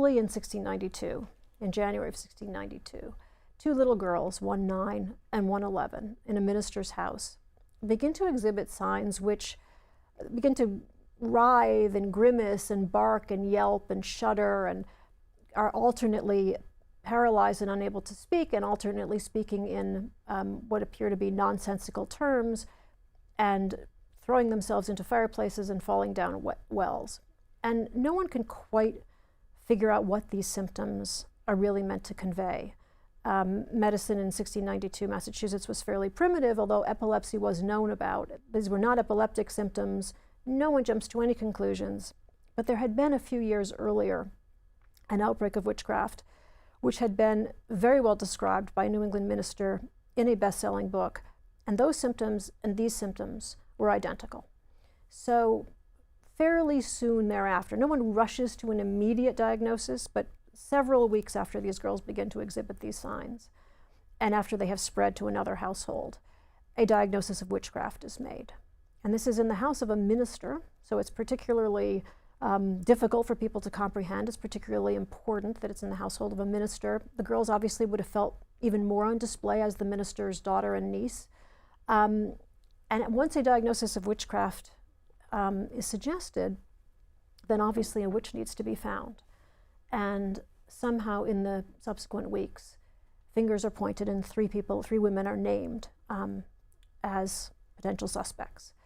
early in 1692, in January of 1692, two little girls, one 9 and one 11, in a minister's house, begin to exhibit signs which begin to writhe and grimace and bark and yelp and shudder and are alternately paralyzed and unable to speak and alternately speaking in what appear to be nonsensical terms and throwing themselves into fireplaces and falling down wells. And no one can quite figure out what these symptoms are really meant to convey. Medicine in 1692, Massachusetts was fairly primitive, although epilepsy was known about. These were not epileptic symptoms. No one jumps to any conclusions. But there had been a few years earlier an outbreak of witchcraft, which had been very well described by a New England minister in a best-selling book. And those symptoms and these symptoms were identical. So fairly soon thereafter, no one rushes to an immediate diagnosis, but several weeks after these girls begin to exhibit these signs, and after they have spread to another household, a diagnosis of witchcraft is made. And this is in the house of a minister, so it's particularly difficult for people to comprehend. It's particularly important that it's in the household of a minister. The girls obviously would have felt even more on display as the minister's daughter and niece. And once a diagnosis of witchcraft is suggested, then obviously a witch needs to be found. And somehow in the subsequent weeks, fingers are pointed and three women are named as potential suspects.